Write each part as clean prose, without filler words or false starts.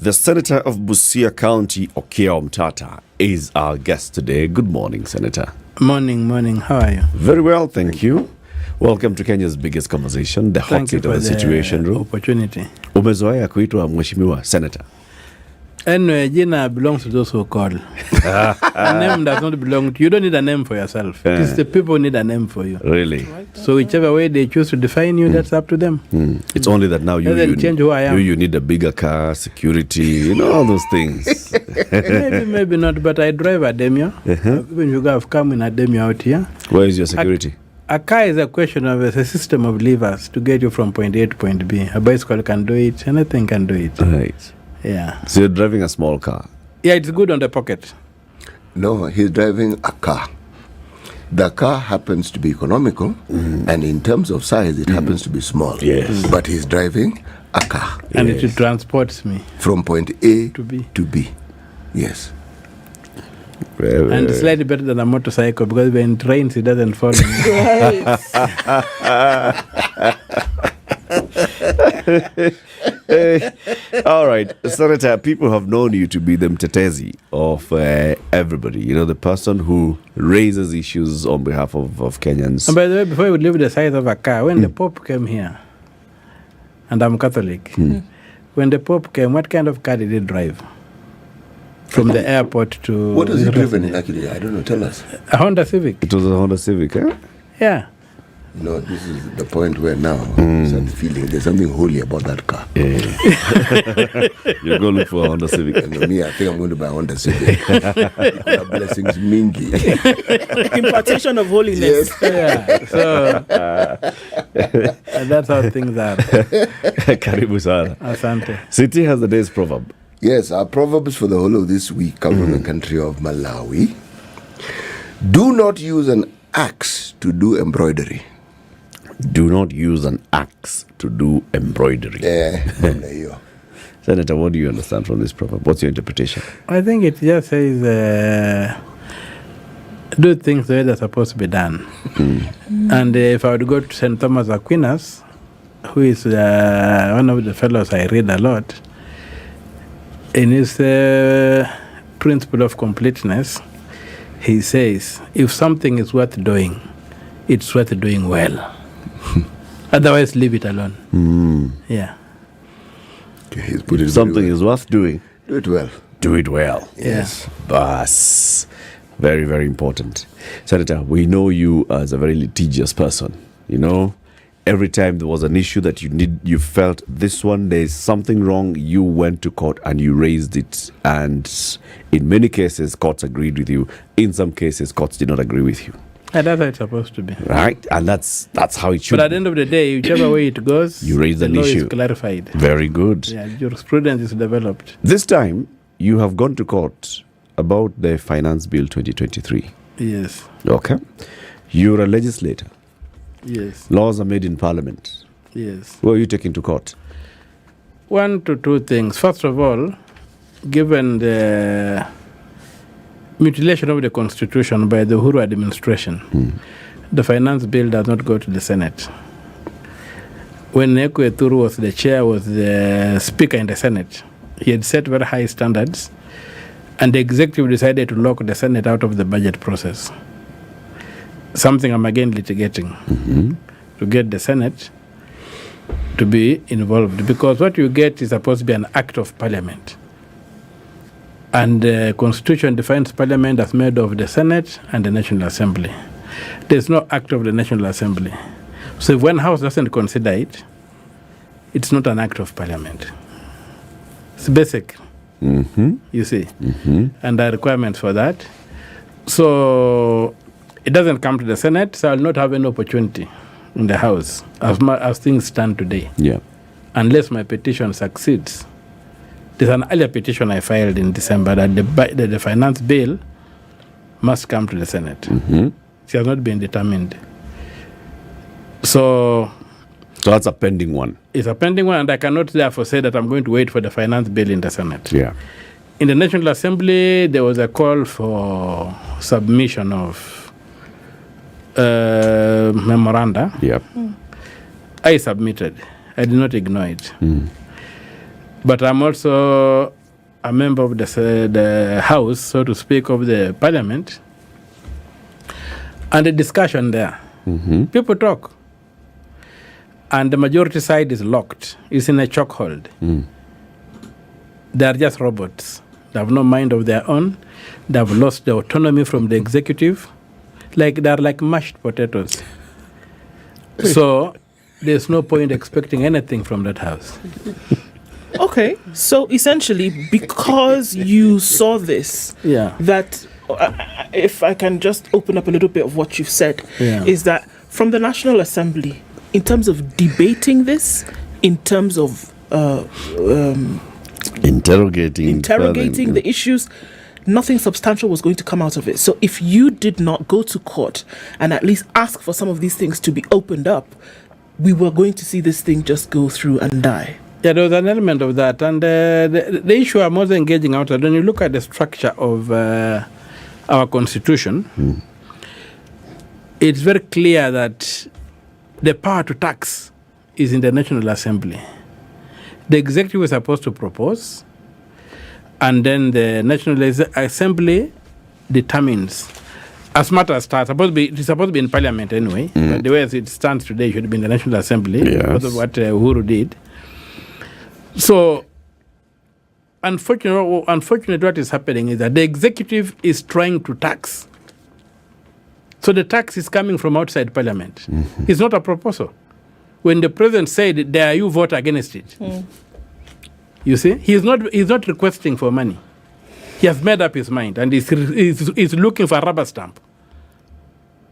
The Senator of Busia County, Okiya Omtata, is our guest today. Good morning, Senator. Morning. How are you? Very well, thank you. Welcome to Kenya's biggest conversation, the hot seat of the Situation Room. Opportunity. Umezoea kuitwa mheshimiwa Senator. Anyway, Gina belongs to those who call. A name does not belong to you. You don't need a name for yourself. It's the people who need a name for you. Really? So whichever way they choose to define you, that's up to them. It's only that now you change who I am. You need a bigger car, security, all those things. maybe not, but I drive a Demio. Even you have come in a Demio out here. Where is your security? A car is a question of a system of levers to get you from point A to point B. A bicycle can do it. Anything can do it. Right. Yeah. So you're driving a small car? Yeah, it's good on the pocket. No, he's driving a car. The car happens to be economical, and in terms of size, it happens to be small. Yes. But he's driving a car. And it transports me. From point A to B. To B. Yes. And it's slightly better than a motorcycle because when it rains, it doesn't fall. All right, Senator, people have known you to be the mtetezi of everybody. The person who raises issues on behalf of Kenyans. And by the way, before we leave the size of a car, when the Pope came here, and I'm Catholic, when the Pope came, what kind of car did he drive? From the airport to... What was he driven in, actually? I don't know. Tell us. A Honda Civic. It was a Honda Civic, eh? Yeah. No, this is the point where now I'm feeling there's something holy about that car. Yeah. You go look for a Honda Civic. Me, I think I'm going to buy a Honda Civic. Blessings mingi. Impartation of holiness. Yes. Yeah. So that's how things are. Karibu sana. Asante. City has the day's proverb. Yes, our proverbs for the whole of this week come from the country of Malawi. Do not use an axe to do embroidery. Do not use an axe to do embroidery. Senator, what do you understand from this proverb? What's your interpretation? I think it just says do things the way they're supposed to be done. And if I would go to St. Thomas Aquinas, who is one of the fellows I read a lot, in his principle of completeness, he says, if something is worth doing, it's worth doing well. Otherwise, leave it alone. Yeah. Okay, he's put it if something is worth doing, do it well. Do it well. Yes. Bas. Very, very important. Senator, we know you as a very litigious person. Every time there was an issue that you felt this one, there's something wrong, you went to court and you raised it. And in many cases, courts agreed with you. In some cases, courts did not agree with you. And that's how it's supposed to be. Right? And that's how it should be. But at the end of the day, whichever way it goes, you raise the law issue. is clarified. Very good. Yeah, jurisprudence is developed. This time, you have gone to court about the Finance Bill 2023. Yes. Okay. You're a legislator. Yes. Laws are made in Parliament. Yes. Who are you taking to court? One to two things. First of all, given the mutilation of the Constitution by the Uhuru administration, the Finance Bill does not go to the Senate. When Ekwe Thuru was the chair, was the Speaker in the Senate, he had set very high standards, and the executive decided to lock the Senate out of the budget process. Something I'm again litigating to get the Senate to be involved, because what you get is supposed to be an act of Parliament. And the Constitution defines Parliament as made of the Senate and the National Assembly. There's no act of the National Assembly. So if one house doesn't consider it, it's not an act of Parliament. It's basic, you see, and there are requirements for that. So it doesn't come to the Senate, so I'll not have any opportunity in the House as things stand today. Yeah. Unless my petition succeeds. There's an earlier petition I filed in December that the finance bill must come to the Senate. It has not been determined. So that's a pending one. It's a pending one, and I cannot therefore say that I'm going to wait for the finance bill in the Senate. Yeah. In the National Assembly, there was a call for submission of memoranda. Yep. I submitted. I did not ignore it. But I'm also a member of the House, so to speak, of the Parliament. And the discussion there, people talk. And the majority side is locked. It's in a chokehold. They are just robots. They have no mind of their own. They have lost the autonomy from the executive. They are like mashed potatoes. So there's no point expecting anything from that house. Okay, so essentially, because you saw this, that if I can just open up a little bit of what you've said, is that from the National Assembly, in terms of debating this, in terms of interrogating the issues, nothing substantial was going to come out of it. So if you did not go to court and at least ask for some of these things to be opened up, we were going to see this thing just go through and die. Yeah, there was an element of that. And the issue I'm also engaging out, when you look at the structure of our constitution, it's very clear that the power to tax is in the National Assembly. The executive is supposed to propose, and then the National Assembly determines. As matters start, it's supposed to be in Parliament anyway. But the way as it stands today, it should be in the National Assembly. Because of what Uhuru did. So, unfortunately, what is happening is that the executive is trying to tax. So the tax is coming from outside Parliament. It's not a proposal. When the president said, "Dare you vote against it?" You see, he's not requesting for money. He has made up his mind, and he's looking for a rubber stamp.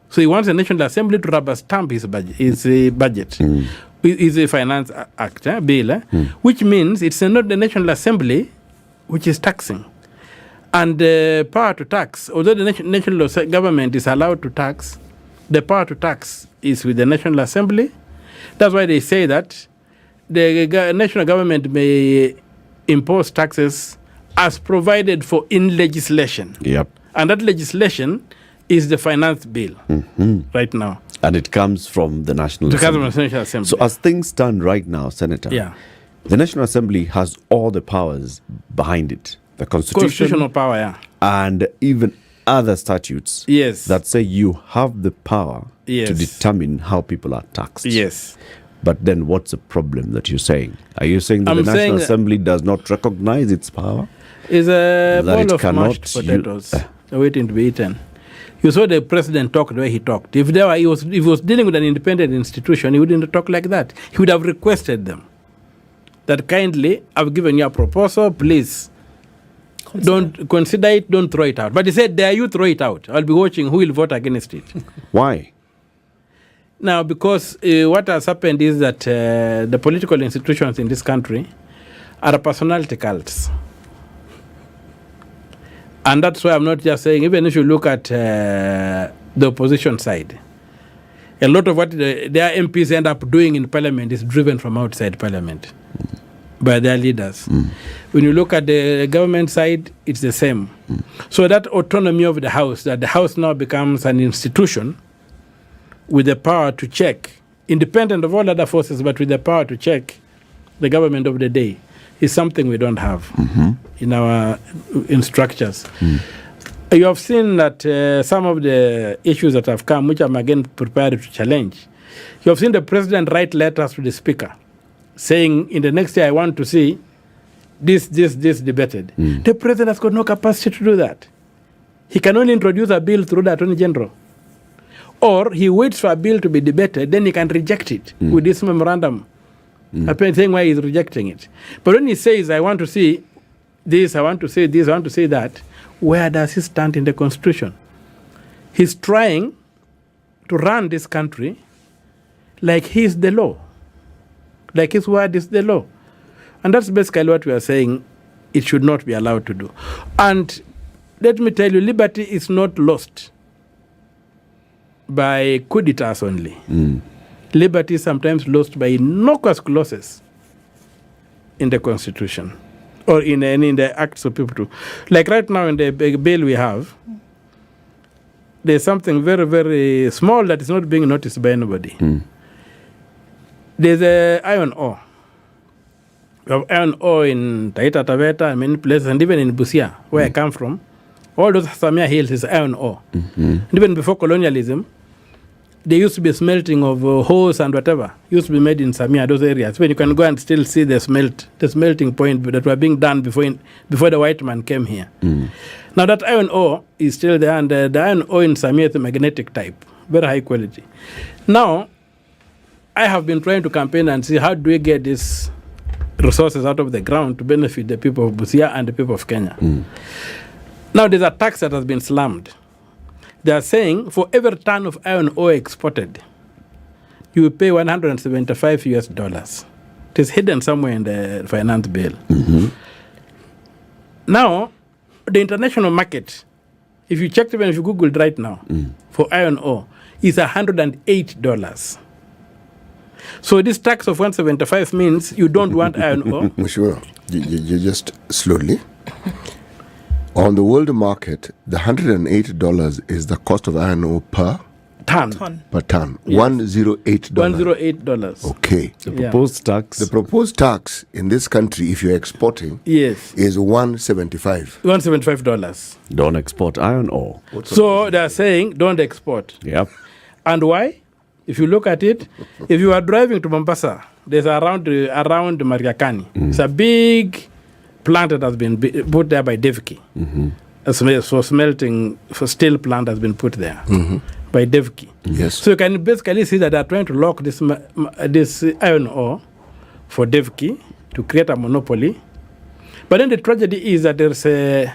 So he wants the National Assembly to rubber stamp his budget. Is a finance act bill, which means it's not the National Assembly which is taxing. And the power to tax, although the national government is allowed to tax, the power to tax is with the National Assembly. That's why they say that the national government may impose taxes as provided for in legislation. And that legislation is the finance bill right now. And it comes from the National Assembly. So as things stand right now, Senator, the National Assembly has all the powers behind it. The constitutional power, and even other statutes that say you have the power to determine how people are taxed. But then what's the problem that you're saying? Are you saying that the National Assembly does not recognize its power? It's a bowl of mashed potatoes waiting to be eaten. You saw the president talk the way he talked. If he was dealing with an independent institution, he wouldn't talk like that. He would have requested them that kindly, I've given you a proposal, please don't consider it, don't throw it out. But he said, dare you throw it out? I'll be watching who will vote against it. Why? Now, because what has happened is that the political institutions in this country are personality cults. And that's why I'm not just saying, even if you look at the opposition side, a lot of what their MPs end up doing in Parliament is driven from outside Parliament by their leaders. When you look at the government side, it's the same. So that autonomy of the House, that the House now becomes an institution with the power to check, independent of all other forces, but with the power to check the government of the day, is something we don't have in structures. You have seen that some of the issues that have come, which I'm again prepared to challenge, you have seen the president write letters to the speaker saying, in the next year, I want to see this debated. The president has got no capacity to do that. He can only introduce a bill through the Attorney General. Or he waits for a bill to be debated, then he can reject it with this memorandum. Saying why he's rejecting it. But when he says, I want to see this, I want to see this, I want to see that, where does he stand in the Constitution? He's trying to run this country like he's the law. Like his word is the law. And that's basically what we are saying it should not be allowed to do. And let me tell you, liberty is not lost by coup d'etats only. Liberty is sometimes lost by innocuous clauses in the Constitution or in the acts of people too. Like right now in the bill we have, there's something very, very small that is not being noticed by anybody. There's an iron ore We have iron ore in Taita Taveta and many places, and even in Busia, where I come from. All those Samia hills is iron ore. And even before colonialism, there used to be smelting of hose and whatever used to be made in Samia, those areas, when you can go and still see the smelting point that were being done before the white man came here. Now that iron ore is still there, and the iron ore in Samia is a magnetic type, very high quality. Now, I have been trying to campaign and see how do we get these resources out of the ground to benefit the people of Busia and the people of Kenya. Now, there's a tax that has been slammed. They are saying for every ton of iron ore exported, you will pay $175. It is hidden somewhere in the finance bill. Now, the international market, if you check even if you Google right now, for iron ore, is $108. So this tax of 175 means you don't want iron ore. Sure. You just slowly. On the world market, the $108 is the cost of iron ore per ton. Per ton. Yes. $108. $108. Okay. The proposed tax. The proposed tax in this country, if you're exporting, yes, is $175. $175. Don't export iron ore. So they're saying don't export. Yep. And why? If you look at it, if you are driving to Mombasa, there's around Mariakani. It's a big plant that has been put there by Devki. For smelting, for steel plant has been put there by Devki. Yes. So you can basically see that they're trying to lock this iron ore for Devki to create a monopoly. But then the tragedy is that there's a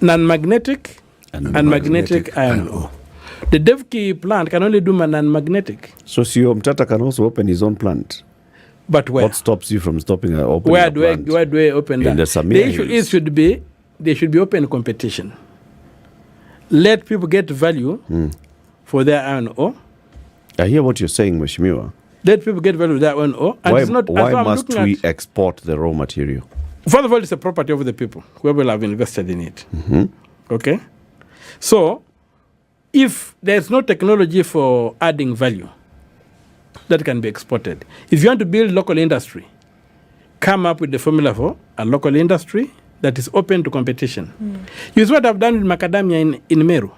non-magnetic and magnetic iron ore. The Devki plant can only do non-magnetic. So CEO Mtata can also open his own plant. But where? What stops you from stopping opening Where a do I open that? In the Samia issue hills. there should be open competition. Let people get value for their iron ore. I hear what you're saying, Mheshimiwa. Let people get value for their iron ore. And Why must we export the raw material? First of all, it's a property of the people, whoever will have invested in it. Okay? So, if there's no technology for adding value that can be exported, if you want to build local industry, come up with the formula for a local industry that is open to competition. You see what I've done with macadamia in Meru.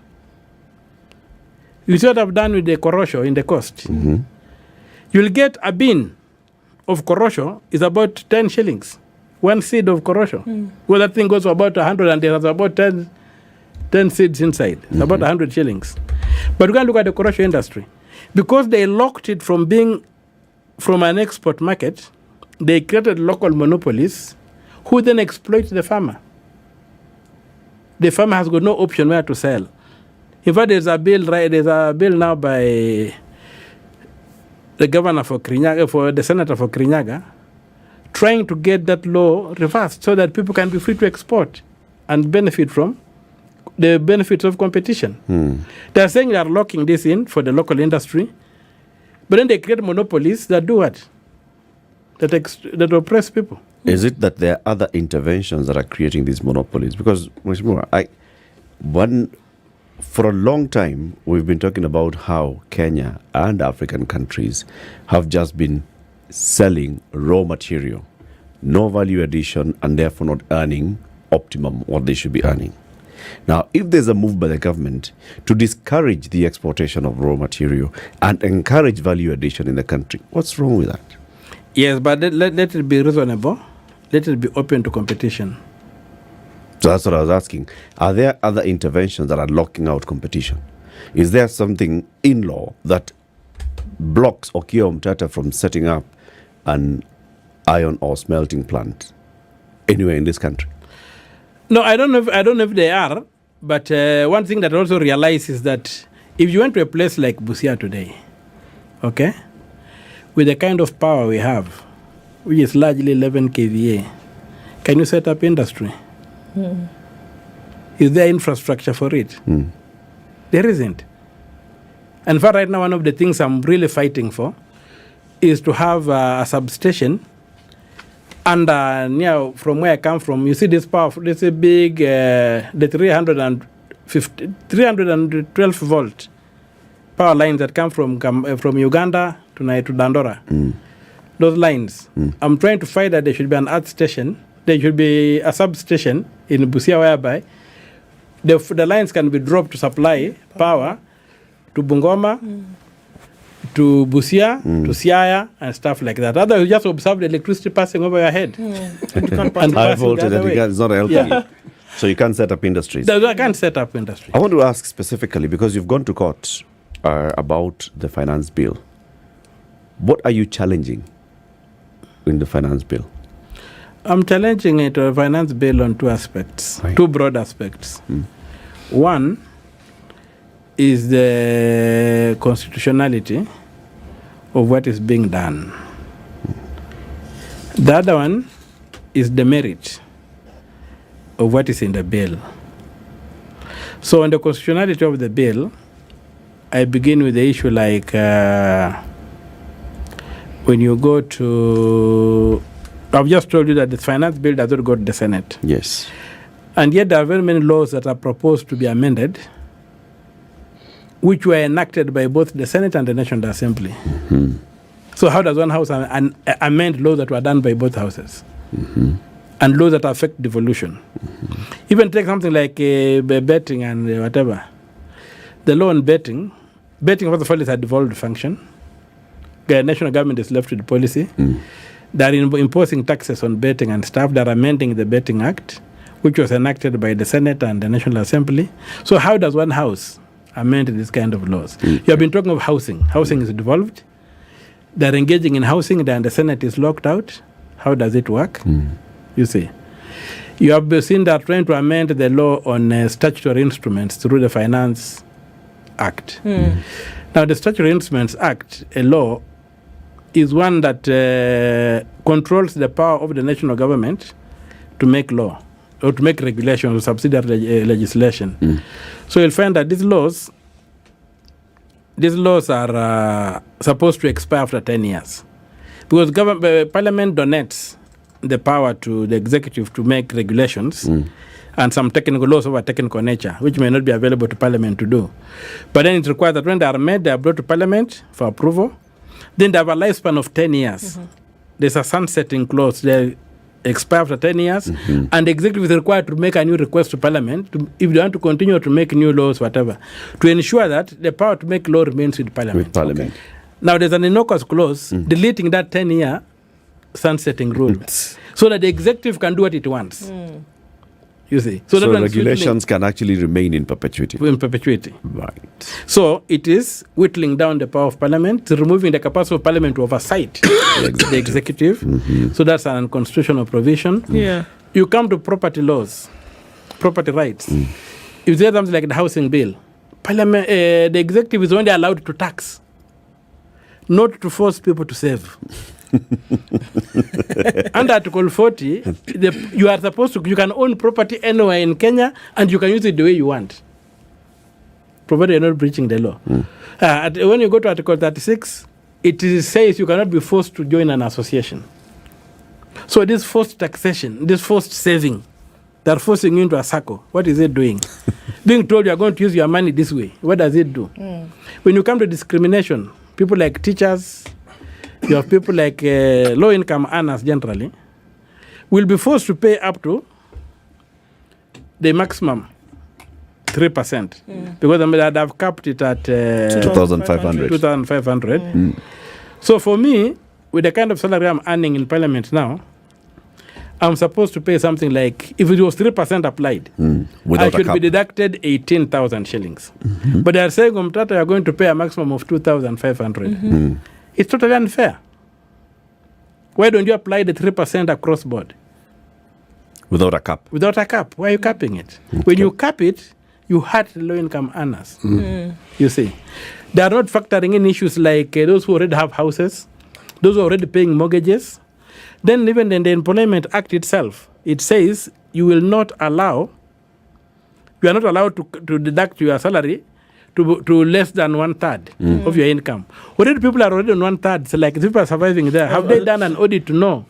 You see what I've done with the korosho in the coast. You'll get a bin of korosho is about 10 shillings. One seed of korosho. Well, that thing goes for about 100 and there's about 10 seeds inside. It's about 100 shillings. But we can look at the korosho industry. Because they locked it from being from an export market, they created local monopolies who then exploit the farmer. The farmer has got no option where to sell. In fact, there's a bill now by the governor for Kirinyaga, for the senator for Kirinyaga, trying to get that law reversed so that people can be free to export and benefit from the benefits of competition. They're saying they are locking this in for the local industry, but then they create monopolies that do what? That oppress people. Is it that there are other interventions that are creating these monopolies? Because, for a long time, we've been talking about how Kenya and African countries have just been selling raw material, no value addition, and therefore not earning optimum what they should be earning. Now, if there's a move by the government to discourage the exportation of raw material and encourage value addition in the country, what's wrong with that? Yes, but let it be reasonable. Let it be open to competition. So that's what I was asking. Are there other interventions that are locking out competition? Is there something in law that blocks Okiya Mtata from setting up an iron ore smelting plant anywhere in this country? No, I don't know if they are. But one thing that I also realize is that if you went to a place like Busia today, okay, with the kind of power we have, which is largely 11 kVA, can you set up industry? Is there infrastructure for it? There isn't. And for right now, one of the things I'm really fighting for is to have a substation. And from where I come from, you see this power, this is big, the 312 volt power lines that come from Uganda to Dandora. those lines. I'm trying to fight that there should be an earth station. There should be a substation in Busia whereby the lines can be dropped to supply power to Bungoma, to Busia, to Siaya, and stuff like that. Otherwise, you just observe the electricity passing over your head. And high voltage, and it's not helping you. So you can't set up industries. I can't set up industries. I want to ask specifically, because you've gone to court about the finance bill. What are you challenging in the finance bill? I'm challenging it to a finance bill on two aspects, two broad aspects. One is the constitutionality of what is being done. The other one is the merit of what is in the bill. So on the constitutionality of the bill, I begin with the issue like when you go to, I've just told you that the finance bill does not go to the Senate. Yes. And yet there are very many laws that are proposed to be amended, which were enacted by both the Senate and the National Assembly. So how does one house amend laws that were done by both houses? And laws that affect devolution? Even take something like betting and whatever. The law on betting, first of all, is a devolved function. The national government is left with the policy. They are imposing taxes on betting and stuff. They are amending the Betting Act, which was enacted by the Senate and the National Assembly. So how does one house amend this kind of laws? You have been talking of housing. Housing is devolved. They are engaging in housing, then the Senate is locked out. How does it work? You see. You have seen that trying to amend the law on statutory instruments through the Finance Act. Now, the Statutory Instruments Act, a law, is one that controls the power of the national government to make law or to make regulations or subsidiary legislation. So you'll find that these laws are supposed to expire after 10 years. Because Parliament donates the power to the executive to make regulations and some technical laws of a technical nature, which may not be available to Parliament to do. But then it requires that when they are made, they are brought to Parliament for approval. Then they have a lifespan of 10 years. There's a sunsetting clause. They expire after 10 years. And the executive is required to make a new request to Parliament if they want to continue to make new laws, whatever, to ensure that the power to make law remains with Parliament. Now, there's an innocuous clause deleting that 10-year sunsetting rule so that the executive can do what it wants. You see. So regulations can actually remain in perpetuity. Right. So it is whittling down the power of Parliament, removing the capacity of Parliament to oversight the executive. So that's an unconstitutional provision. You come to property laws, property rights. If there's something like the housing bill, Parliament, the executive is only allowed to tax, not to force people to save. Under Article 40, you are supposed to, you can own property anywhere in Kenya and you can use it the way you want, provided you're not breaching the law. When you go to Article 36, it says you cannot be forced to join an association. So this forced taxation, this forced saving, they're forcing you into a circle. What is it doing? Being told you are going to use your money this way, what does it do? When you come to discrimination, people like teachers, you have people like low-income earners generally, will be forced to pay up to the maximum 3%. Because they have capped it at 2,500. So for me, with the kind of salary I'm earning in Parliament now, I'm supposed to pay something like, if it was 3% applied, I should be deducted 18,000 shillings. But they are saying, you are going to pay a maximum of 2,500. It's totally unfair. Why don't you apply the 3% across board? Without a cap? Without a cap. Why are you capping it? When you cap it, you hurt low-income earners. You see. They are not factoring in issues like those who already have houses, those who are already paying mortgages. Then even in the Employment Act itself, it says you are not allowed to deduct your salary to less than 1/3 of your income. Already people are already on 1/3. So like people are surviving there. Have they done an audit to know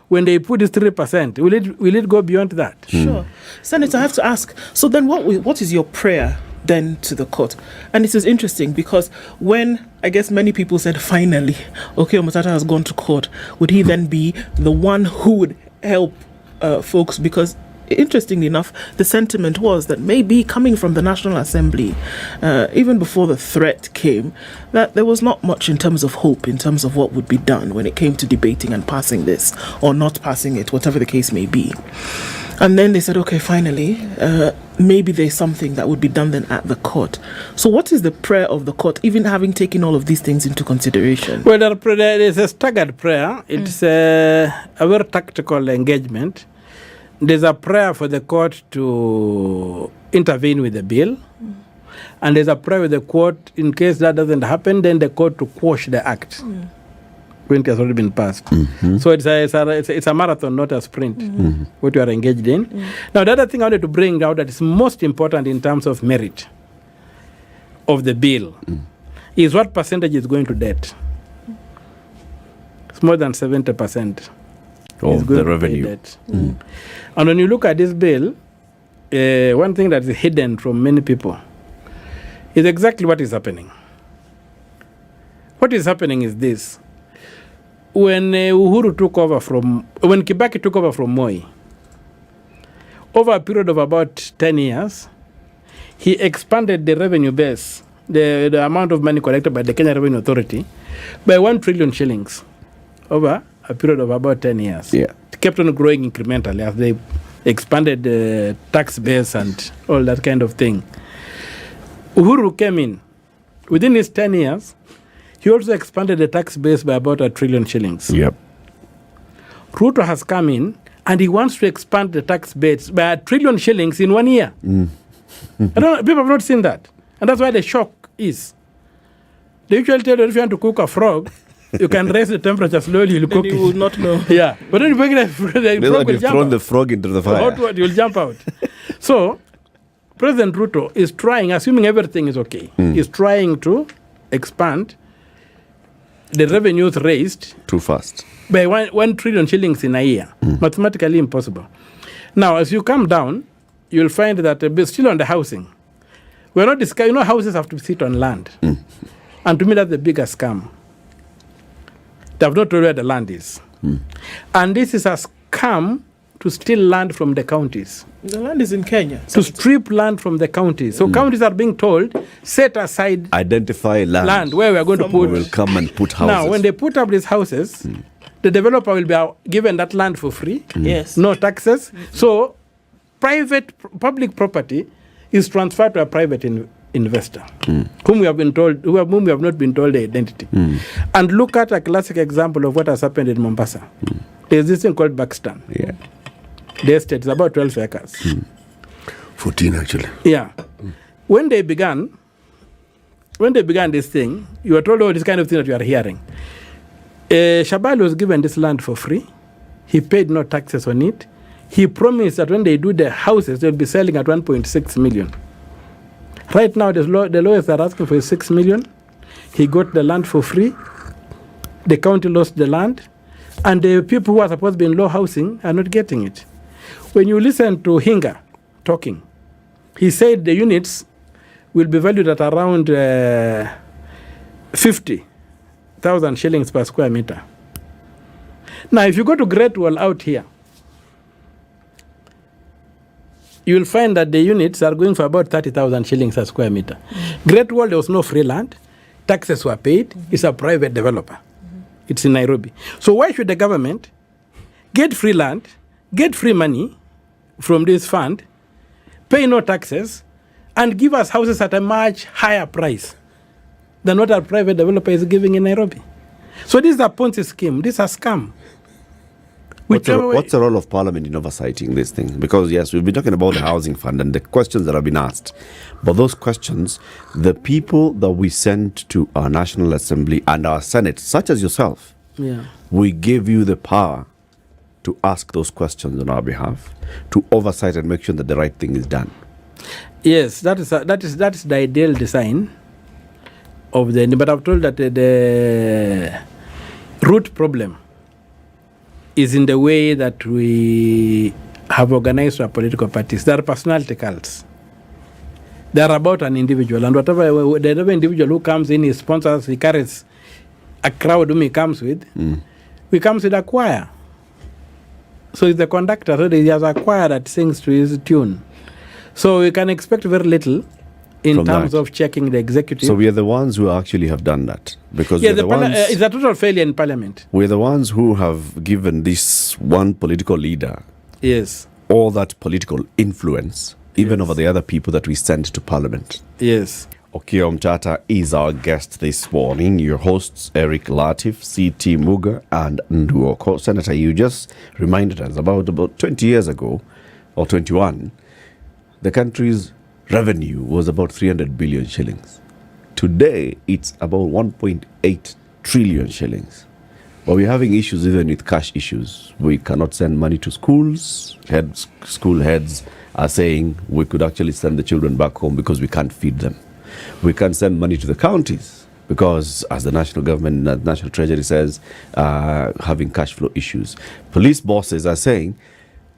when they put this 3%, will it go beyond that? Sure. Senator, I have to ask, so then what is your prayer then to the court. And this is interesting because when I guess many people said finally, okay, Matata has gone to court, would he then be the one who would help folks? Because interestingly enough, the sentiment was that maybe coming from the National Assembly, even before the threat came, that there was not much in terms of hope, in terms of what would be done when it came to debating and passing this or not passing it, whatever the case may be. And then they said, okay, finally, maybe there's something that would be done then at the court. So what is the prayer of the court, even having taken all of these things into consideration? Well, there is a staggered prayer. It's a very tactical engagement. There's a prayer for the court to intervene with the bill. And there's a prayer with the court, in case that doesn't happen, then the court to quash the act. When it has already been passed. So it's a marathon, not a sprint, what you are engaged in. Now, the other thing I wanted to bring out that is most important in terms of merit of the bill is what percentage is going to debt. It's more than 70% of the revenue. And when you look at this bill, one thing that is hidden from many people is exactly what is happening. What is happening is this. When Kibaki took over from Moi, over a period of about 10 years, he expanded the revenue base, the amount of money collected by the Kenya Revenue Authority, by 1 trillion shillings over a period of about 10 years. Yeah. It kept on growing incrementally as they expanded the tax base and all that kind of thing. Uhuru came in. Within his 10 years, he also expanded the tax base by about 1 trillion shillings. Yep. Ruto has come in and he wants to expand the tax base by 1 trillion shillings in 1 year. People have not seen that. And that's why the shock is. They usually tell you if you want to cook a frog, you can raise the temperature slowly, you'll cook it. You will not know. Yeah. But then you bring the frog will you've thrown the frog into the fire. You'll jump out. So, President Ruto is trying, assuming everything is okay, is trying to expand the revenues raised too fast by 1 trillion shillings in a year. Mathematically impossible. Now, as you come down, you'll find that still on the housing, we're not discussing, houses have to sit on land. And to me, that's the biggest scam. They have not told where the land is. And this is a scam to steal land from the counties. The land is in Kenya. To strip land from the counties. So counties are being told, set aside identify land where we are going to put. We will come and put houses. Now, when they put up these houses, the developer will be given that land for free. Yes. No taxes. So public property is transferred to a private investor, whom we have not been told the identity. And look at a classic example of what has happened in Mombasa. There's this thing called Buxton. Yeah. The estate is about 12 acres. 14 actually. Yeah. When they began this thing, you were told all this kind of thing that you are hearing. Shabal was given this land for free. He paid no taxes on it. He promised that when they do the houses, they'll be selling at 1.6 million. Right now, the lawyers are asking for 6 million. He got the land for free. The county lost the land. And the people who are supposed to be in low housing are not getting it. When you listen to Hinga talking, he said the units will be valued at around 50,000 shillings per square meter. Now, if you go to Great Wall out here, you will find that the units are going for about 30,000 shillings a square meter. Great Wall, there was no free land. Taxes were paid. It's a private developer. It's in Nairobi. So why should the government get free land, get free money from this fund, pay no taxes, and give us houses at a much higher price than what our private developer is giving in Nairobi? So this is a Ponzi scheme. This is a scam. What's the role of Parliament in oversighting this thing? Because, yes, we've been talking about the housing fund and the questions that have been asked. But those questions, the people that we send to our National Assembly and our Senate, such as yourself, we give you the power to ask those questions on our behalf, to oversight and make sure that the right thing is done. Yes, that is the ideal design of the. But I've told that the root problem is in the way that we have organized our political parties. There are personality cults. They are about an individual, and whatever the individual who comes in, he sponsors, he carries a crowd whom he comes with. He comes with a choir. So it's the conductor, so he has a choir that sings to his tune. So we can expect very little in From terms that. of checking the executive. So we are the ones who actually have done that, because yeah, we're the ones. it's a total failure in parliament. We're the ones who have given this one political leader Yes. all that political influence, even over the other people that we send to parliament. Yes. Okio Mtata is our guest this morning. Your hosts, Eric Latif, C.T. Muga, and Nduoko. Senator, you just reminded us about 20 years ago, or 21, the country's revenue was about 300 billion shillings. Today, it's about 1.8 trillion shillings. But we're having issues even with cash issues. We cannot send money to schools. School heads are saying we could actually send the children back home because we can't feed them. We can't send money to the counties because, as the national government, the National Treasury says, having cash flow issues. Police bosses are saying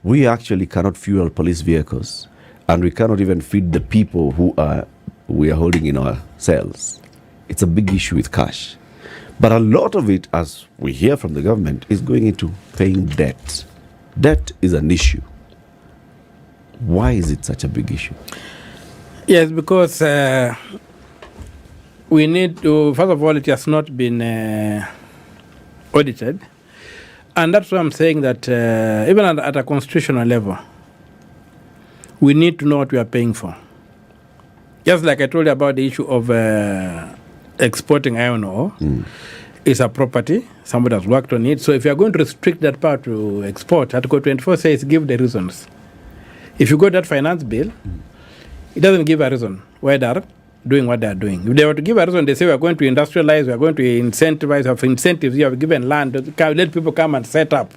we actually cannot fuel police vehicles, and we cannot even feed the people who we are holding in our cells. It's a big issue with cash. But a lot of it, as we hear from the government, is going into paying debt. Debt is an issue. Why is it such a big issue? Yes, because we need to, first of all, it has not been audited. And that's why I'm saying that even at a constitutional level, we need to know what we are paying for. Just like I told you about the issue of exporting iron ore, is a property. Somebody has worked on it. So if you are going to restrict that power to export, Article 24 says give the reasons. If you got that finance bill, it doesn't give a reason why they are doing what they are doing. If they were to give a reason, they say we are going to industrialize, we are going to incentivize, have incentives, you have given land, let people come and set up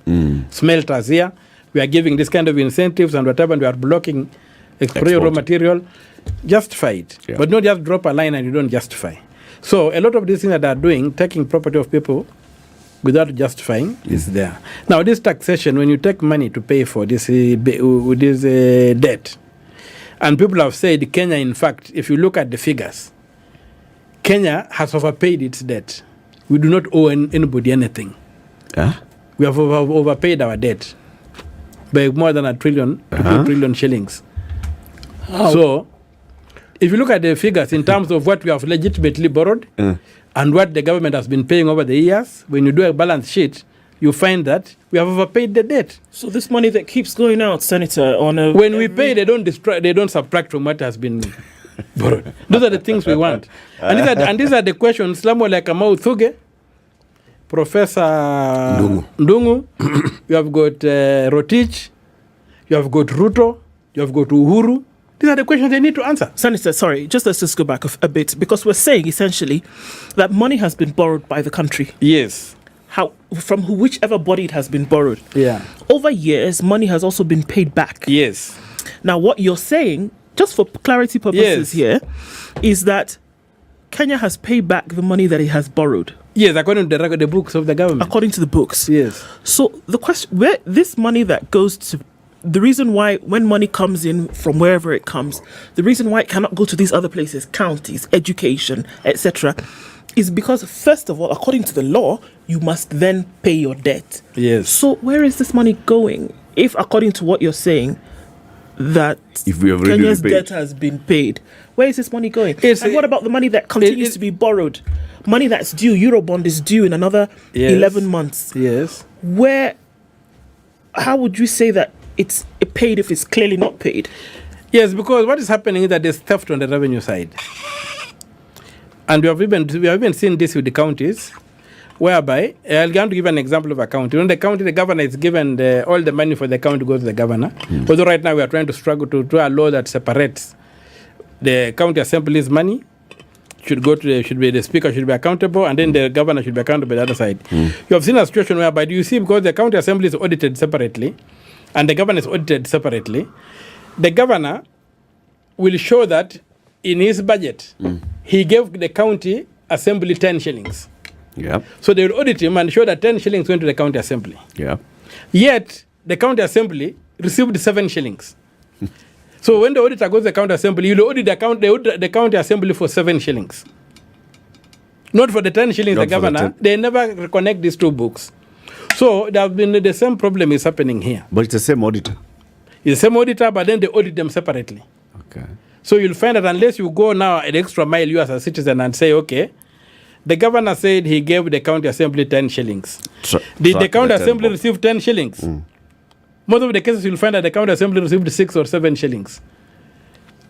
smelters here. We are giving this kind of incentives and whatever, and we are blocking export raw material. Justify it. Yeah. But not just drop a line and you don't justify. So a lot of these things that they are doing, taking property of people without justifying, is there. Now, this taxation, when you take money to pay for this debt, and people have said Kenya, in fact, if you look at the figures, Kenya has overpaid its debt. We do not owe anybody anything. We have overpaid our debt by more than 2 trillion shillings. So, if you look at the figures in terms of what we have legitimately borrowed and what the government has been paying over the years, when you do a balance sheet, you find that we have overpaid the debt. So this money that keeps going out, Senator, when we pay, they don't destroy, they don't subtract from what has been borrowed. Those are the things we want. And these are the questions. Someone like Kamau Thuge, Professor Ndungu, you have got Rotich, you have got Ruto, you have got Uhuru. These are the questions they need to answer. Senator, sorry, let's just go back a bit, because we're saying essentially that money has been borrowed by the country. Yes. From whichever body it has been borrowed. Yeah. Over years, money has also been paid back. Yes. Now, what you're saying, just for clarity purposes here, is that Kenya has paid back the money that it has borrowed. Yes, according to the books of the government. According to the books. Yes. So the question, where this money that goes to, the reason why when money comes in from wherever it comes, the reason why it cannot go to these other places, counties, education, etc., is because, first of all, according to the law, you must then pay your debt. Yes. So where is this money going? If, according to what you're saying, that if we have Kenya's debt has been paid, where is this money going? And what about the money that continues to be borrowed? Money that's due, Eurobond is due in another 11 months. Yes. How would you say that it's paid if it's clearly not paid? Yes, because what is happening is that there's theft on the revenue side. And we have even seen this with the counties, whereby, I'm going to give an example of a county. When the county, the governor is given all the money for the county goes to the governor. Although right now we are trying to struggle to do a law that separates the county assembly's money, should be the speaker should be accountable, and then the governor should be accountable the other side. You have seen a situation whereby, do you see, because the county assembly is audited separately, and the governor is audited separately, the governor will show that in his budget, he gave the county assembly 10 shillings. Yeah. So they will audit him and show that 10 shillings went to the county assembly. Yeah. Yet, the county assembly received 7 shillings. So when the auditor goes to the county assembly, you'll audit the county assembly for 7 shillings. Not for the 10 shillings Not the governor. They never connect these two books. So there have been the same problem is happening here. But it's the same auditor. It's the same auditor, but then they audit them separately. Okay. So you'll find that unless you go now an extra mile, you as a citizen, and say, okay, the governor said he gave the county assembly 10 shillings. Did the county assembly receive 10 shillings? Most of the cases you'll find that the county assembly received 6 or 7 shillings.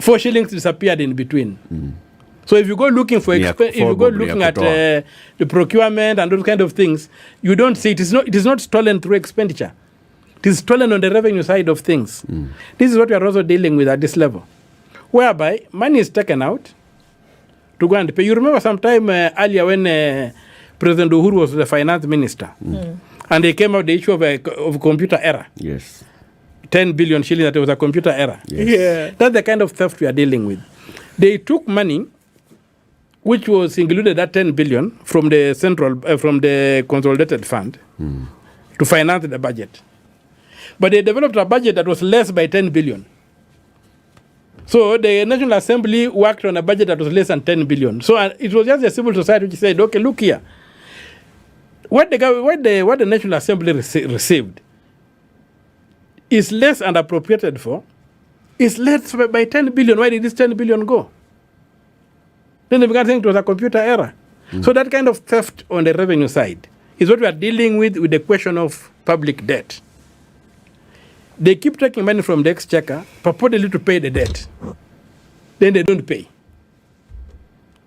4 shillings disappeared in between. So if you go looking for at the procurement and those kind of things, you don't see it is not stolen through expenditure. It is stolen on the revenue side of things. This is what we are also dealing with at this level, whereby money is taken out to go and pay. You remember sometime earlier when President Uhuru was the finance minister, and they came out the issue of computer error. Yes. 10 billion shillings that it was a computer error. Yes. Yeah. That's the kind of theft we are dealing with. They took money, which was included at 10 billion from the from the consolidated fund to finance the budget. But they developed a budget that was less by 10 billion. So the National Assembly worked on a budget that was less than 10 billion. So it was just the civil society which said, okay, look here. What the National Assembly received is less and appropriated for, is less by 10 billion. Why did this 10 billion go? Then they began saying it was a computer error. So that kind of theft on the revenue side is what we are dealing with the question of public debt. They keep taking money from the exchequer, purportedly to pay the debt. Then they don't pay.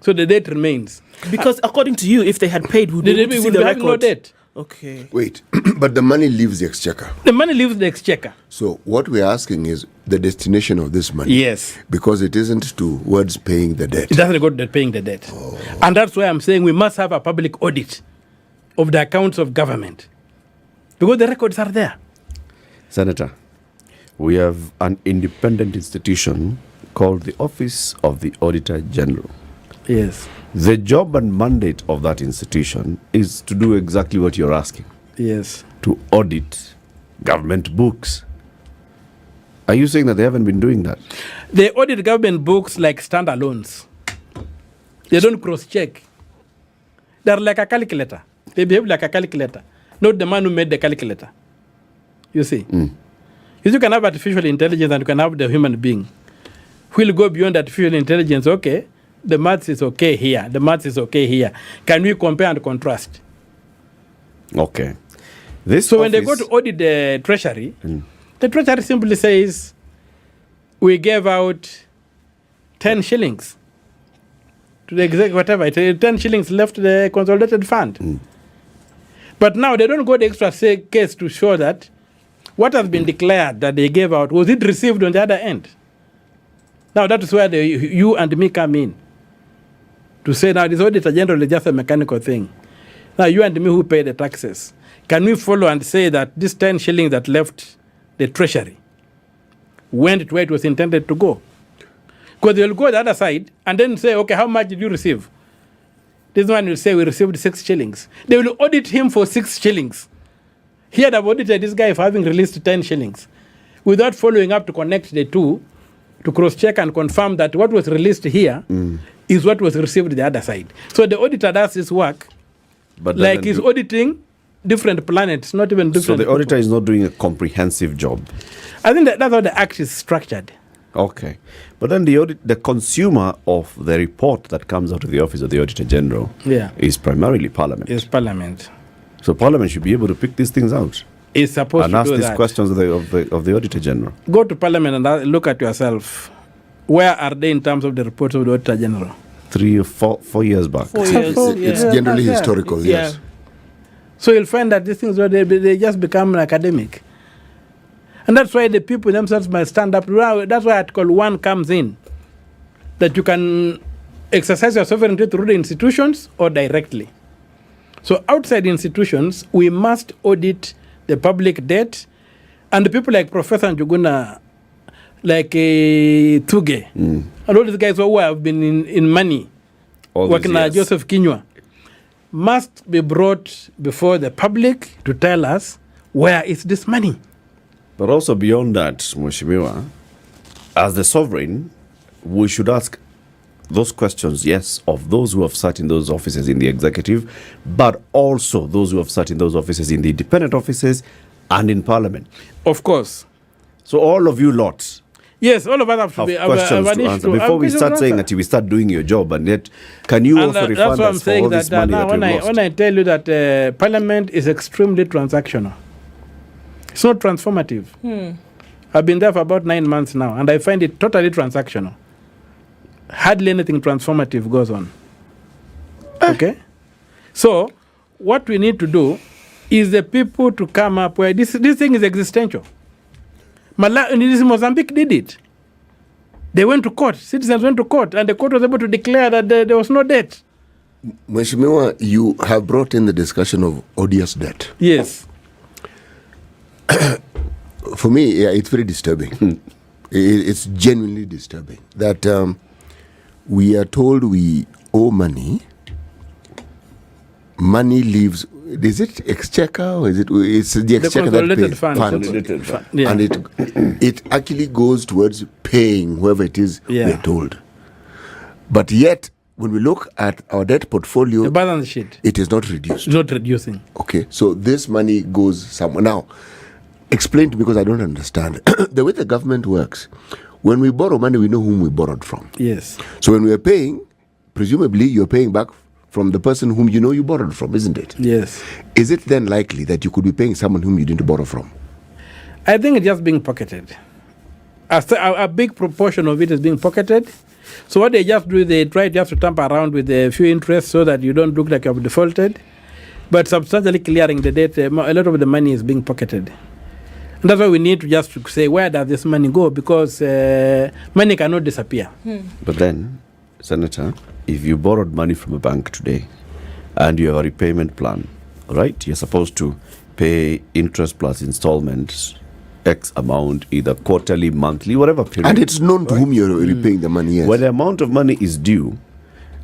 So the debt remains. Because according to you, if they had paid, would They be would have no debt. Okay. Wait, but the money leaves the exchequer. The money leaves the exchequer. So what we're asking is the destination of this money. Yes. Because it isn't towards paying the debt. It doesn't go to paying the debt. And that's why I'm saying we must have a public audit of the accounts of government. Because the records are there. Senator, we have an independent institution called the Office of the Auditor General. Yes. The job and mandate of that institution is to do exactly what you're asking. Yes. To audit government books. Are you saying that they haven't been doing that? They audit government books like standalones. They don't cross-check. They're like a calculator. They behave like a calculator, not the man who made the calculator. You see? You can have artificial intelligence and you can have the human being. We'll go beyond artificial intelligence. Okay, the maths is okay here. The maths is okay here. Can we compare and contrast? Okay. So when they go to audit the treasury, the treasury simply says, we gave out 10 shillings to the executive, whatever, 10 shillings left the consolidated fund. But now they don't go the extra case to show that what has been declared that they gave out, was it received on the other end? Now that is where you and me come in. To say now this auditor general is just a mechanical thing. Now you and me who pay the taxes, can we follow and say that this 10 shillings that left the treasury went to where it was intended to go? Because they'll go the other side and then say, okay, how much did you receive? This one will say we received 6 shillings. They will audit him for 6 shillings. Here they've audited this guy for having released 10 shillings without following up to connect the two, to cross-check and confirm that what was released here is what was received the other side. So the auditor does his work like he's auditing different planets, not even different. So the auditor is not doing a comprehensive job. I think that's how the act is structured. Okay. But then the consumer of the report that comes out of the Office of the Auditor General is primarily Parliament. It's Parliament. So Parliament should be able to pick these things out. It's supposed and to ask do these that. questions of the Auditor General. Go to Parliament and look at yourself. Where are they in terms of the reports of the Auditor General? 3 or 4 years back. 4 years. It's generally historical, yes. So you'll find that these things, they just become academic. And that's why the people themselves must stand up. That's why Article 1 comes in. That you can exercise your sovereignty through the institutions or directly. So outside institutions, we must audit the public debt. And the people like Professor Njuguna, like Tuge, and all these guys who have been in money, working at Joseph Kinyua, must be brought before the public to tell us where is this money. But also beyond that, Mheshimiwa, as the sovereign, we should ask those questions, yes, of those who have sat in those offices in the executive, but also those who have sat in those offices in the independent offices and in parliament. Of course. So all of you lots. Yes, all of us have to be questions to answer. Before we start saying that we start doing your job, and yet, can you also refund us for all this money that we've lost? When I tell you that Parliament is extremely transactional, it's not transformative. I've been there for about 9 months now, and I find it totally transactional. Hardly anything transformative goes on. Okay? So, what we need to do is the people to come up where this thing is existential. Mozambique did it. They went to court. Citizens went to court, and the court was able to declare that there was no debt. Mheshimiwa, you have brought in the discussion of odious debt. Yes. For me, yeah, it's very disturbing. It's genuinely disturbing that we are told we owe money. Money leaves. Is it exchequer or is it? It's the exchequer that pays fund. Yeah. And it actually goes towards paying whoever it is we're told. But yet, when we look at our debt portfolio, the balance sheet, it is not reduced. It's not reducing. Okay, so this money goes somewhere. Now, explain to me, because I don't understand the way the government works. When we borrow money, we know whom we borrowed from. Yes. So when we are paying, presumably you're paying back from the person whom you know you borrowed from, isn't it? Yes. Is it then likely that you could be paying someone whom you didn't borrow from? I think it's just being pocketed. A big proportion of it is being pocketed. So what they just do, they try just to tamper around with a few interests so that you don't look like you have defaulted. But substantially clearing the debt, a lot of the money is being pocketed. And that's why we need to just say, where does this money go? Because money cannot disappear. But then, Senator, if you borrowed money from a bank today and you have a repayment plan, right? You're supposed to pay interest plus installments, X amount, either quarterly, monthly, whatever period. And it's known to whom you're repaying the money. Yes. When the amount of money is due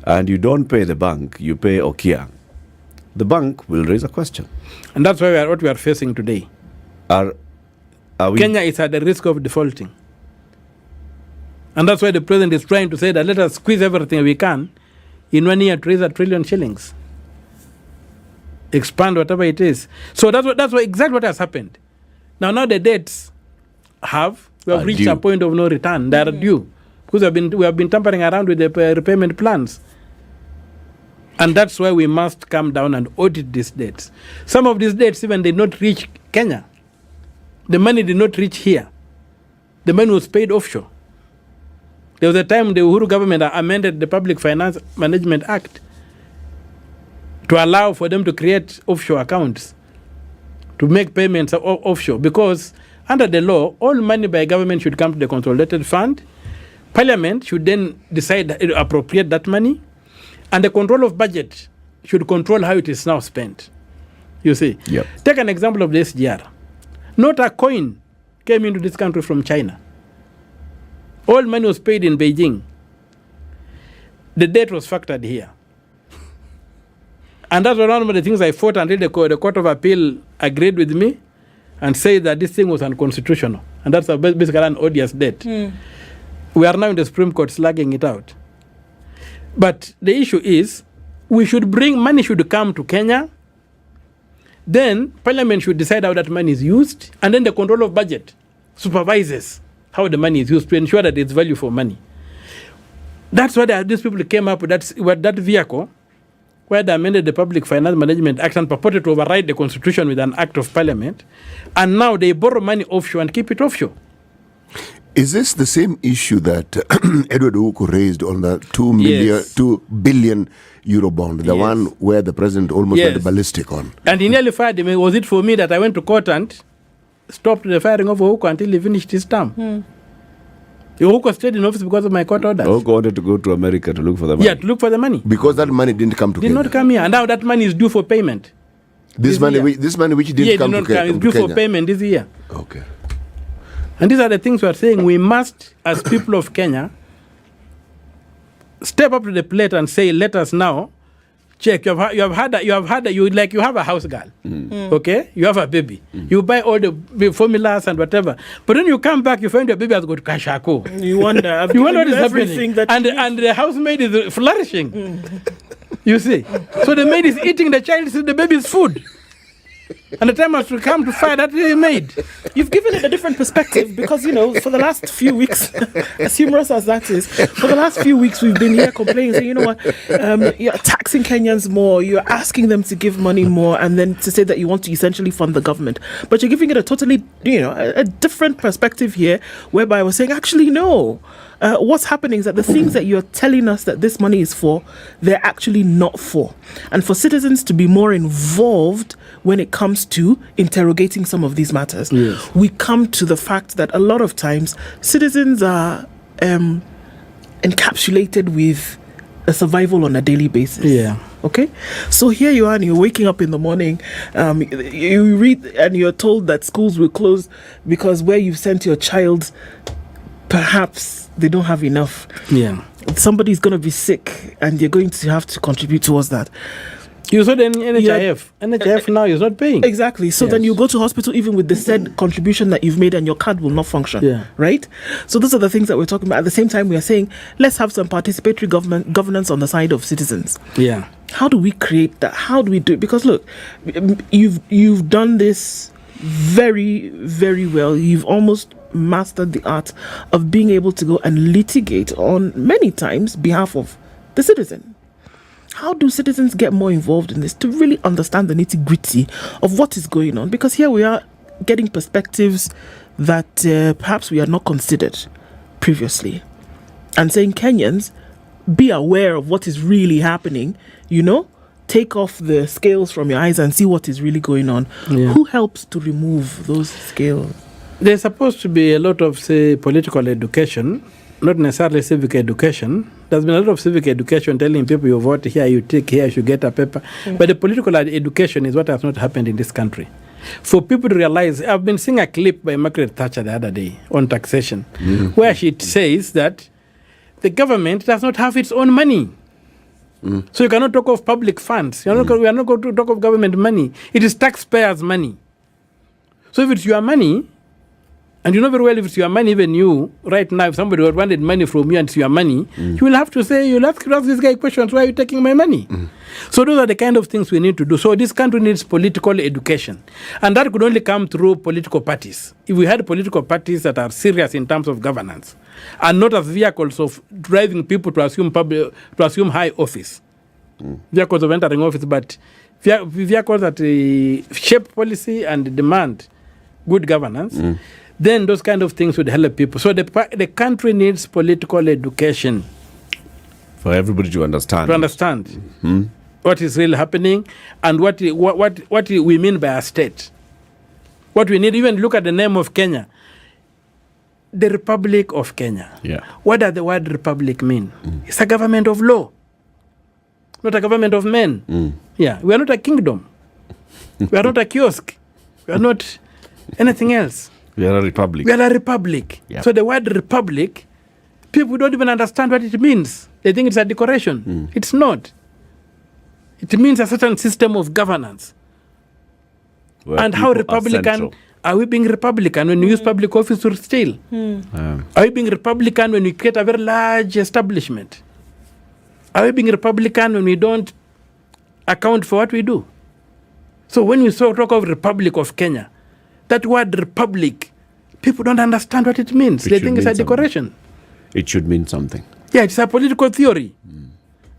and you don't pay the bank, you pay Okia, the bank will raise a question. And that's why what we are facing today. Are we Kenya is at the risk of defaulting. And that's why the president is trying to say that let us squeeze everything we can in 1 year to raise $1 trillion shillings. Expand whatever it is. So that's what exactly what has happened. Now the debts we have reached due. a point of no return. They are due. Because we have been tampering around with the repayment plans. And that's why we must come down and audit these debts. Some of these debts even did not reach Kenya. The money did not reach here. The money was paid offshore. There was a time the Uhuru government amended the Public Finance Management Act to allow for them to create offshore accounts to make payments offshore, because under the law, all money by government should come to the consolidated fund. Parliament should then decide to appropriate that money, and the control of budget should control how it is now spent. You see? Yep. Take an example of the SGR. Not a coin came into this country from China. All money was paid in Beijing. The debt was factored here. And that's one of the things I fought until the Court of Appeal agreed with me and said that this thing was unconstitutional. And that's basically an odious debt. We are now in the Supreme Court slugging it out. But the issue is, money should come to Kenya. Then Parliament should decide how that money is used. And then the control of budget supervises how the money is used to ensure that it's value for money. That's why these people came up with that vehicle where they amended the Public Finance Management Act and purported to override the Constitution with an act of Parliament. And now they borrow money offshore and keep it offshore. Is this the same issue that Edward Ouko raised on the 2 billion euro bond, the one where the president almost went ballistic on? And he nearly fired him. Was it for me that I went to court and stopped the firing of Ouko until he finished his term? Ouko stayed in office because of my court orders. Ouko wanted to go to America to look for the money. Yeah, to look for the money. Because that money didn't come to Kenya. Did not come here. And now that money is due for payment. This money which didn't come to Kenya. It's due for payment this year. Okay. And these are the things we are saying. We must, as people of Kenya, step up to the plate and say, let us now check. You have a house girl. Okay, you have a baby. You buy all the formulas and whatever. But then you come back, you find your baby has got kashako. You wonder. You wonder what is happening. And the housemaid is flourishing. You see, so the maid is eating the baby's food. And the time has to come to find that maid. You've given it a different perspective because, for the last few weeks, as humorous as that is, for the last few weeks we've been here complaining, saying, you know what, you're taxing Kenyans more, you're asking them to give money more, and then to say that you want to essentially fund the government. But you're giving it a totally, a different perspective here, whereby we're saying, actually, no. What's happening is that the things that you're telling us that this money is for, they're actually not for. And for citizens to be more involved when it comes to interrogating some of these matters, yes, we come to the fact that a lot of times citizens are encapsulated with a survival on a daily basis. Yeah. Okay? So here you are and you're waking up in the morning, you read and you're told that schools will close because where you've sent your child, perhaps they don't have enough. Yeah. Somebody's going to be sick and you're going to have to contribute towards that. You saw the NHIF. NHIF now is not paying. Exactly. So then you go to hospital even with the said contribution that you've made and your card will not function. Yeah. Right? So those are the things that we're talking about. At the same time, we are saying, let's have some participatory governance on the side of citizens. Yeah. How do we create that? How do we do it? Because look, you've done this very, very well. You've almost mastered the art of being able to go and litigate on many times behalf of the citizen. How do citizens get more involved in this to really understand the nitty-gritty of what is going on? Because here we are getting perspectives that perhaps we had not considered previously. And saying, Kenyans, be aware of what is really happening, take off the scales from your eyes and see what is really going on. Yeah. Who helps to remove those scales? There's supposed to be a lot of, say, political education, not necessarily civic education. There's been a lot of civic education telling people you vote here, you take here, you should get a paper. Mm-hmm. But the political education is what has not happened in this country. For people to realize, I've been seeing a clip by Margaret Thatcher the other day on taxation, where she says that the government does not have its own money. So you cannot talk of public funds. We are not going to talk of government money. It is taxpayers' money. So if it's your money, and you know very well if it's your money, even you, right now, if somebody wanted money from you and it's your money, you will have to say, you'll have to ask this guy questions, why are you taking my money? So those are the kind of things we need to do. So this country needs political education. And that could only come through political parties. If we had political parties that are serious in terms of governance, and not as vehicles of driving people to assume high office. Vehicles of entering office, but vehicles that shape policy and demand good governance, then those kind of things would help people. So the country needs political education. For everybody to understand. To understand what is really happening and what we mean by a state. What we need, even look at the name of Kenya. The Republic of Kenya. Yeah. What does the word republic mean? It's a government of law, not a government of men. Yeah, we are not a kingdom. We are not a kiosk. We are not anything else. We are a republic. We are a republic. Yep. So the word republic, people don't even understand what it means. They think it's a decoration. It's not. It means a certain system of governance. Where and how Republican... Are we being Republican when we use public office to steal? Are we being Republican when we create a very large establishment? Are we being Republican when we don't account for what we do? So when we talk of Republic of Kenya, that word republic, people don't understand what it means. They think it's a decoration. It should mean something. Yeah, it's a political theory.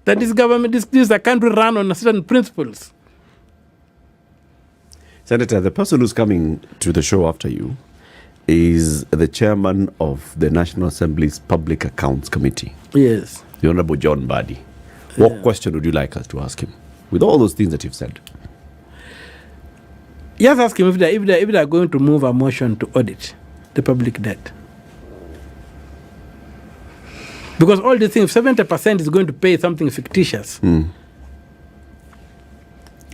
That this government, this is a country run on certain principles. Senator, the person who's coming to the show after you is the chairman of the National Assembly's Public Accounts Committee. Yes. The Honorable John Mbadi. What question would you like us to ask him with all those things that you've said? Yes, ask him if they are going to move a motion to audit the public debt. Because all these things, 70% is going to pay something fictitious.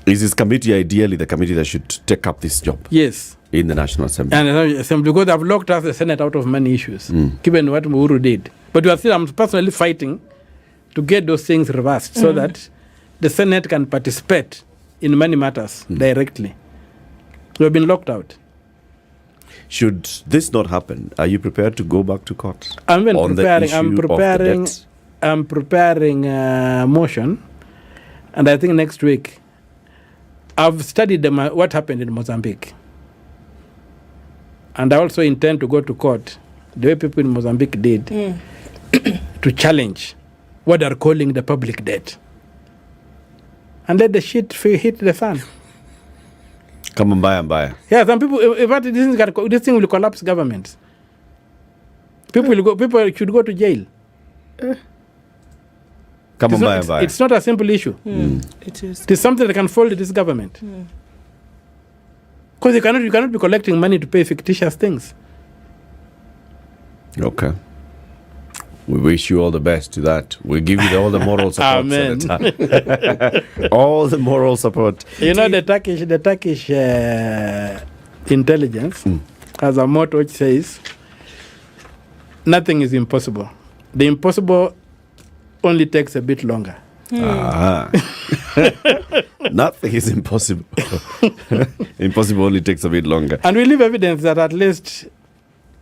Is this committee ideally the committee that should take up this job? Yes. In the National Assembly? And the Assembly, because they've locked us, the Senate, out of many issues, given what Uhuru did. But I'm personally fighting to get those things reversed so that the Senate can participate in money matters directly. We've been locked out. Should this not happen, are you prepared to go back to court? I'm preparing a motion, and I think next week I've studied what happened in Mozambique, and I also intend to go to court the way people in Mozambique did to challenge what they're calling the public debt, and let the shit hit the fan. Come on, buy. Yeah, some people. In fact, this thing will collapse governments. People should go to jail. Come on, buy. It's not a simple issue. It is. It is something that can fold this government. Because you cannot be collecting money to pay fictitious things. Okay. We wish you all the best to that. We give you all the moral support. Amen. All the moral support. You know, the Turkish intelligence has a motto which says, nothing is impossible. The impossible only takes a bit longer. Nothing is impossible. Impossible only takes a bit longer. And we leave evidence that at least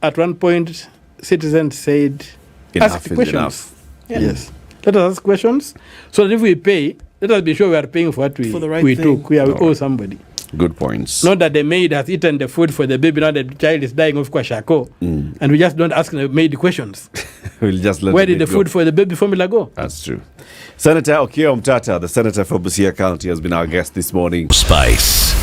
at one point citizens said, Enough ask is questions. enough. Yeah. Yes. Let us ask questions so that if we pay, let us be sure we are paying for what we took. We owe somebody. Good points. Not that the maid has eaten the food for the baby, now the child is dying of kwashako. And we just don't ask the maid questions. We'll just let Where did the food for the baby formula go? That's true. Senator Okiya Omtata, the senator for Busia County, has been our guest this morning. Spice.